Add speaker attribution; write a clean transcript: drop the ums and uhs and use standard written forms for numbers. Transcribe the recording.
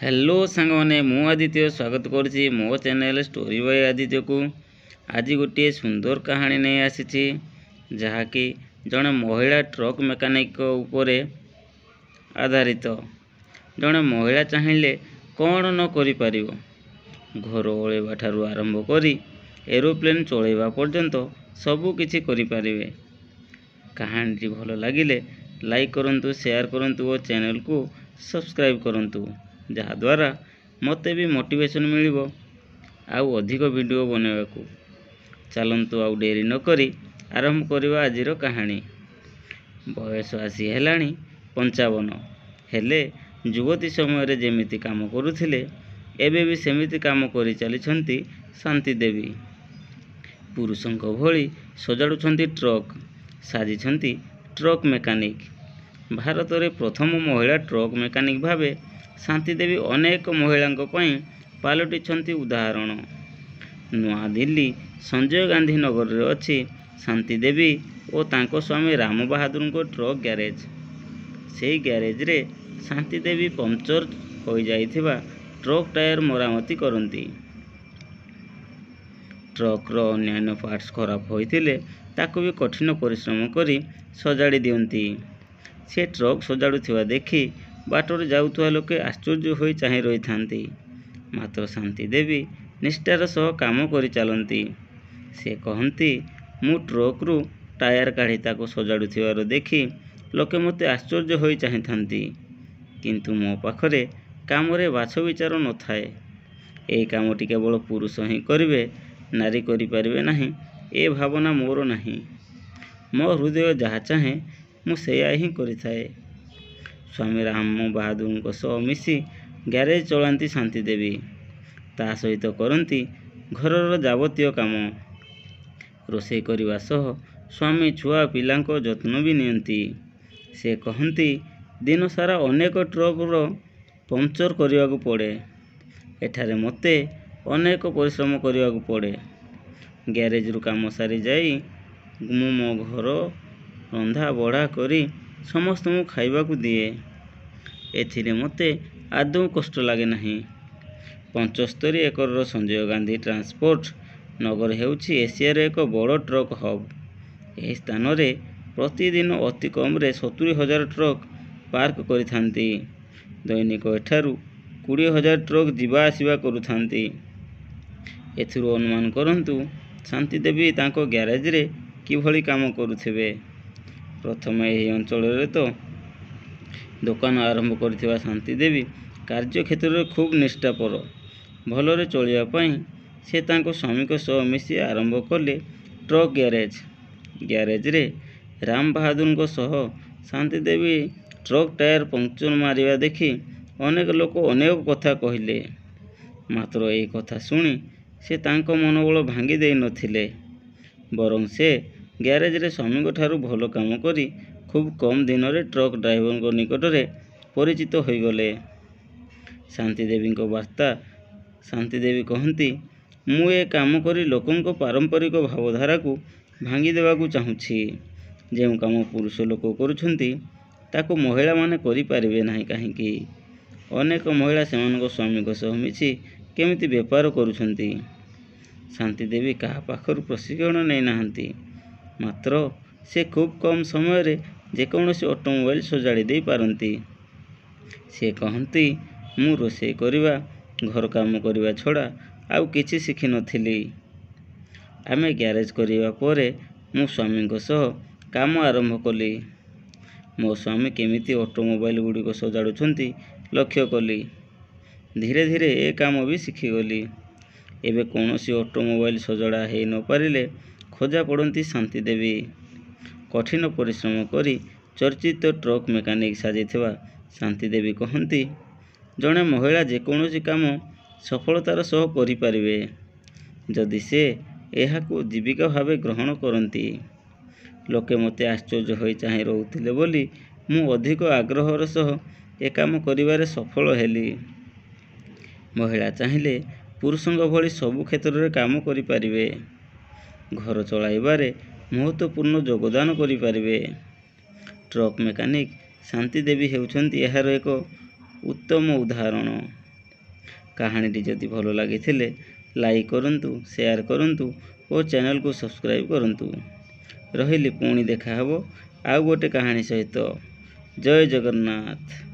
Speaker 1: Hello सांग मैंने मु आदित्य स्वागत करुच्ची मो चैनल स्टोरी बाय आदित्य को। आज गोटे सुंदर कहानी नहीं आसी जहाँकि जड़े महिला ट्रक मेकानिक उपरे आधारित। जड़े महिला चाहिए कौन न करि घर ओळेबा ठारू आरंभ करी एरोप्लेन चलैबा पर्यंत सबू किछि करि पारिबे। कहानी भल लगिले लाइक करंतु, शेयर करंतु और चैनल को सब्सक्राइब करंतु, जहा द्वारा मते भी मोटिवेशन मिलिबो आउ अधिक वीडियो बनाइबाकू। चलंतु आउ डेरी न करी आरंभ करवा आजिर कहानी। बयस आसी हेलाणी 55 हेले युवती समय जेमिति काम करुथिले एबे भी सेमिति काम करि चलिछंती शांति देवी। पुरुषंक भली सजाडुछंती ट्रक, साजिछंती ट्रक मेकानिक। भारत रे प्रथम महिला ट्रक मेकानिक भावे शांति देवी अनेक महिलांक पई पालटिछंती उदाहरण। नुआ दिल्ली संजय गांधी नगर रे अछि शांति देवी और तांको स्वामी राम बहादुर को ट्रक गैरेज। सेही गैरेज रे शांति देवी पंक्चर हो जाइथिबा ट्रक टायर मरामती करंती। ट्रक रो अन्यान्य पार्ट्स खराब होइथिले ताको भी कठिन परिश्रम करी सजाड़ी दियंती। से ट्रक सजाड़ुथिबा देखि बाटर जाउथुआ लोके आश्चर्य होई चाहि रही थांती। मात्र शांति देवी निष्ठार सह काम करि चलंती। से कहंती, मु ट्रक रु टायर काढ़ी ताको सजाड़ुथिबार देखि लोके मते आश्चर्य होई चाहि थांती, किंतु मो पाखरे काम रे बाछ विचार न थाए। ए कामटी केवल पुरुष ही करिवे, नारी करि पारिबे नाही, ए भावना मोर नाही। मो हृदय जहा चाहे मु सेया ही करिथाए। स्वामी राम बहादुर सह मिसी गैरेज चलांती शांति देवी। ता सहित करंती घरर जावतीय काम। रोषेई करवा सह स्वामी छुआ पिलांको जत्न भी नियंती। से कहंती, दिन सारा अनेक ट्रक रो पंक्चर करने पड़े। एठारे मते अनेक परिश्रम करने पड़े। गैरेज रु काम सारी जाई मु मो घर रंधा बढ़ा करी समस्त मु खाइबा को दिए। एथिरे मते आदौ कष्ट लागे नाही। 75 एकर संजय गांधी ट्रांसपोर्ट नगर हेउछि एशिया रे एक बड़ ट्रक हब। एही स्थान रे प्रतिदिन अति कम रे 70,000 ट्रक पार्क करिथांती। दैनिक एठारू 20,000 ट्रक जीवा आसीबा करुथांती। एथिरू अनुमान करंतु शांति देवी तांको गैरेज रे किभली काम करुथिबे। प्रथम एही अंचल रे तो दुकान आरंभ करथिबा शांति देवी कार्य क्षेत्र रे खूब निष्ठापर। भलरे चलिया पई से तांको स्वामी को सह मिसी आरंभ कले ट्रक गैरेज। गैरेज रे राम बहादुर को सह Shanti Devi truck tyre puncture Maria देखि अनेक लोक अनेक कथा कहिले। मात्र ए कथा सुनी से तांको मनोबल भांगी देई नथिले, बरं से गैरेज रे स्वामी को ठारू भलो काम करी खूब कम दिन रे ट्रक ड्राइवर को निकट रे परिचित हो गले। शांति देवी को वार्ता शांति देवी कहंती, मु ए काम करी लोकन को पारंपरिक भावधारा को भांगी देवा को चाहूछि। जेउ काम पुरुष लोक करुछंती ताको महिला माने करि पारिबे नाही काहेकि। अनेक महिला सेमानको स्वामी को सह मिछि केमिति व्यापार करुछंती। शांति देवी कहा पाखरु प्रशिक्षण नै नाहंती, मात्र से खूब कम समय रे जेकोसी ऑटोमोबाइल सजाड़ी दे पारंती। से कहंती, मु रोषेई करवा घर काम करवा छड़ा आउ किछि शिखि नथिली। आमे गैरेज करवा परे मु स्वामी को सह काम आरंभ कली। मो स्वामी केमिति ऑटोमोबाइल गुडी को सजाड़ुछंती लक्ष्य कली। धीरे धीरे ए काम भी शिखिगली। एबे कोनोसी ऑटोमोबाइल सजड़ा हे न पारिले खोजा पड़ंती शांति देवी। कठिन परिश्रम करी चर्चित ट्रक मेकानिक साजिथिबा शांति देवी कहंती, जड़े महिला जेकोसी काम सफलतार सह करि पारिबे जदि से एहाकू जीविका भावे ग्रहण करंती। लोके मते आश्चर्य होई चाहि रहुथिले बोली मु अधिक आग्रहर सह ए काम करिवारे सफल हेली। महिला चाहिए पुरुषंक भली सबु क्षेत्र रे काम करि पारिबे। घर चलाइबारे महत्वपूर्ण योगदान करि पारिबे। ट्रक मेकानिक शांति देवी हेउछंती एहार एक उत्तम उदाहरण। କାହାଣୀଟି ଯଦି ଭଲ ଲାଗିଥିଲେ ଲାଇକ୍ କରନ୍ତୁ, ସେୟାର କରନ୍ତୁ ଓ ଚ୍ୟାନେଲକୁ ସବସ୍କ୍ରାଇବ୍ କରନ୍ତୁ। ରହିଲି, ପୁଣି ଦେଖା ହେବ ଆଉ ଗୋଟେ କାହାଣୀ ସହିତ। ଜୟ ଜଗନ୍ନାଥ।